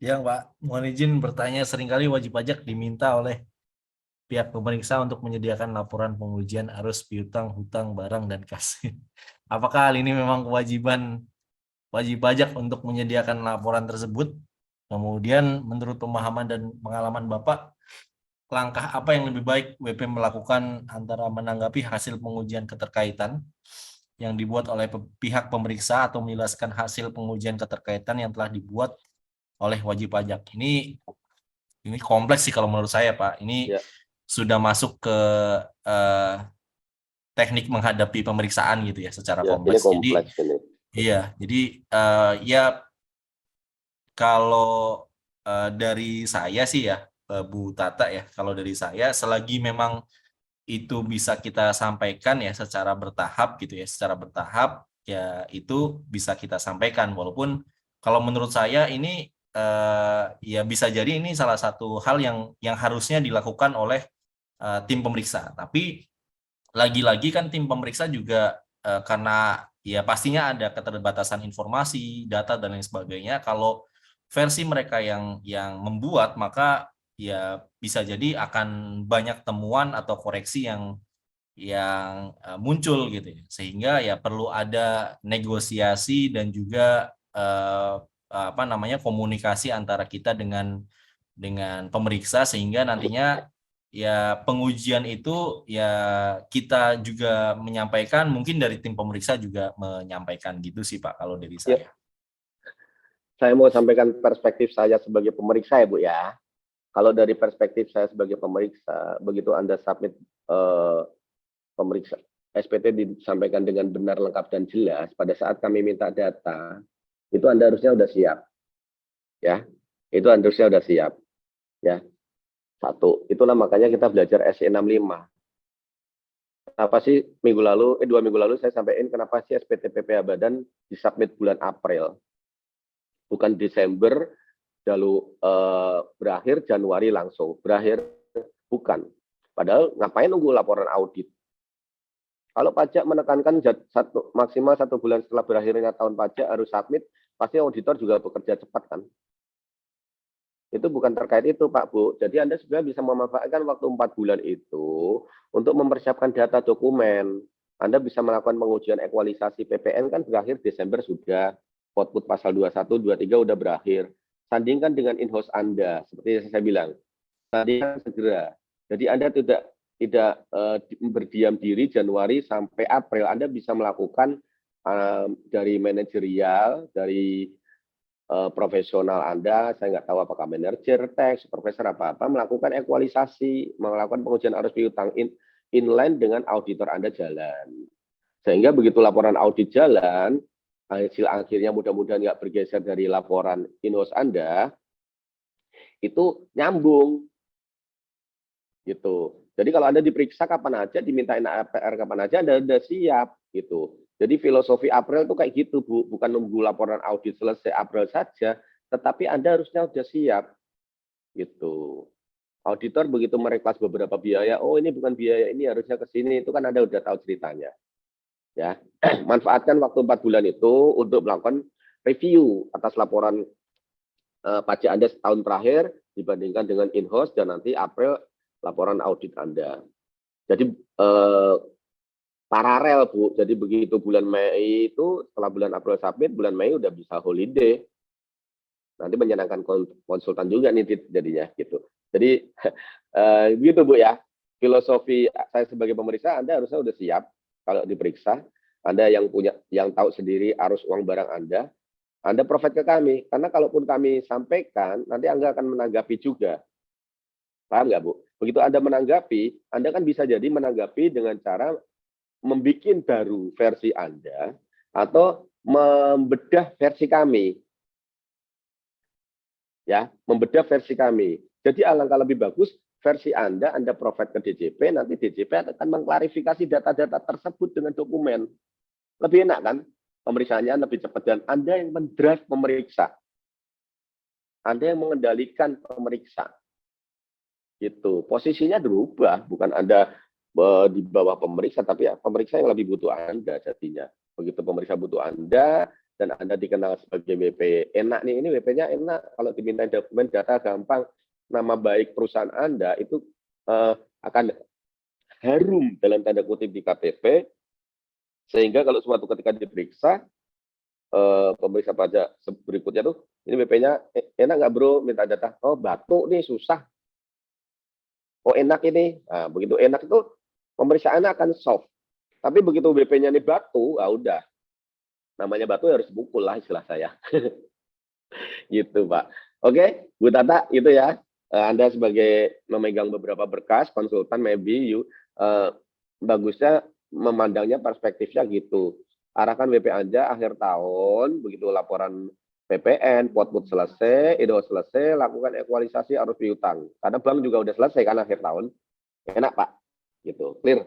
Ya, Pak. Mohon izin bertanya, seringkali wajib pajak diminta oleh pihak pemeriksa untuk menyediakan laporan pengujian arus piutang, hutang, barang, dan kas. Apakah hal ini memang kewajiban wajib pajak untuk menyediakan laporan tersebut? Kemudian, menurut pemahaman dan pengalaman Bapak, langkah apa yang lebih baik WP melakukan antara menanggapi hasil pengujian keterkaitan yang dibuat oleh pihak pemeriksa atau menjelaskan hasil pengujian keterkaitan yang telah dibuat oleh wajib pajak? Ini kompleks sih kalau menurut saya, Pak. Ini Ya, sudah masuk ke eh, teknik menghadapi pemeriksaan gitu ya, secara ya, ini kompleks. Jadi, kompleks ini. iya. Jadi, ya kalau dari saya sih ya, Bu Tata ya, kalau dari saya, selagi memang itu bisa kita sampaikan ya secara bertahap gitu ya, secara bertahap ya itu bisa kita sampaikan. Walaupun kalau menurut saya ini ya bisa jadi ini salah satu hal yang harusnya dilakukan oleh tim pemeriksa. Tapi lagi-lagi kan tim pemeriksa juga karena ya pastinya ada keterbatasan informasi, data dan lain sebagainya. Kalau versi mereka yang membuat, maka ya bisa jadi akan banyak temuan atau koreksi yang muncul gitu ya. Sehingga ya perlu ada negosiasi dan juga apa namanya komunikasi antara kita dengan pemeriksa, sehingga nantinya ya pengujian itu ya kita juga menyampaikan, mungkin dari tim pemeriksa juga menyampaikan gitu sih Pak kalau dari Ya, saya. saya mau sampaikan perspektif saya sebagai pemeriksa ya Bu ya. Kalau dari perspektif saya sebagai pemeriksa, begitu Anda submit eh, pemeriksa SPT disampaikan dengan benar, lengkap dan jelas, pada saat kami minta data, itu Anda harusnya sudah siap, ya. Itu harusnya sudah siap, ya. Satu, itulah makanya kita belajar SE 65. Kenapa sih minggu lalu, 2 minggu lalu saya sampaikan kenapa sih SPT PPh Badan disubmit bulan April, bukan Desember, lalu berakhir Januari langsung. Berakhir bukan. Padahal ngapain nunggu laporan audit? Kalau pajak menekankan maksimal 1 bulan setelah berakhirnya tahun pajak harus submit, pasti auditor juga bekerja cepat kan. Itu bukan terkait itu Pak Bu. Jadi Anda sebenarnya bisa memanfaatkan waktu 4 bulan itu untuk mempersiapkan data dokumen. Anda bisa melakukan pengujian ekualisasi PPN kan berakhir Desember sudah, output pasal 21, 23 udah berakhir. Sandingkan dengan in-house Anda, seperti yang saya bilang. Sandingkan segera. Jadi Anda tidak berdiam diri Januari sampai April. Anda bisa melakukan dari manajerial, dari profesional Anda, saya nggak tahu apakah manajer, teks, supervisor apa-apa, melakukan ekualisasi, melakukan pengujian arus piutang inline dengan auditor Anda jalan. Sehingga begitu laporan audit jalan, hasil akhirnya mudah-mudahan nggak bergeser dari laporan in-house Anda, itu nyambung gitu. Jadi kalau Anda diperiksa kapan aja, dimintain APR kapan aja, Anda sudah siap gitu. Jadi filosofi April itu kayak gitu, Bu. Bukan nunggu laporan audit selesai April saja, tetapi Anda harusnya sudah siap gitu. Auditor begitu merequest beberapa biaya, oh ini bukan biaya ini harusnya ke sini, itu kan Anda udah tahu ceritanya. Ya, manfaatkan waktu 4 bulan itu untuk melakukan review atas laporan pajak Anda setahun terakhir dibandingkan dengan in-house dan nanti April laporan audit Anda. Jadi paralel Bu. Jadi begitu bulan Mei itu setelah bulan April submit, bulan Mei udah bisa holiday. Nanti menyenangkan konsultan juga nih jadinya gitu. Jadi gitu Bu ya. Filosofi saya sebagai pemeriksa, Anda harusnya udah siap kalau diperiksa. Anda yang tahu sendiri arus uang barang Anda provide ke kami. Karena kalaupun kami sampaikan, nanti Anda akan menanggapi juga. Paham nggak Bu? Begitu Anda menanggapi, Anda kan bisa jadi menanggapi dengan cara membuat baru versi Anda atau membedah versi kami. Ya, membedah versi kami. Jadi alangkah lebih bagus versi Anda provide ke DJP, nanti DJP akan mengklarifikasi data-data tersebut dengan dokumen. Lebih enak kan? Pemeriksaannya lebih cepat dan Anda yang mendrive pemeriksa. Anda yang mengendalikan pemeriksa. Gitu. Posisinya berubah, bukan Anda di bawah pemeriksa, tapi ya pemeriksa yang lebih butuh Anda jadinya. Begitu pemeriksa butuh Anda dan Anda dikenal sebagai WP enak nih, ini WP-nya enak, kalau diminta dokumen data gampang, nama baik perusahaan Anda itu akan harum dalam tanda kutip di KTP, sehingga kalau suatu ketika diperiksa, pemeriksa pajak berikutnya tuh, ini WP-nya enak nggak bro, minta data, oh batuk nih susah, oh enak ini, nah begitu enak itu pemeriksaannya akan soft, tapi begitu WP-nya nih batu, ah udah, namanya batu harus dipukul lah istilah saya. Gitu Pak. Oke, Bu Tata itu ya. Anda sebagai memegang beberapa berkas, konsultan, maybe you bagusnya memandangnya perspektifnya gitu. Arahkan WP Anda akhir tahun, begitu laporan PPN, potput selesai, IDO selesai, lakukan ekualisasi arus piutang. Karena bank juga udah selesai kan akhir tahun. Enak Pak. Gitu. Clear.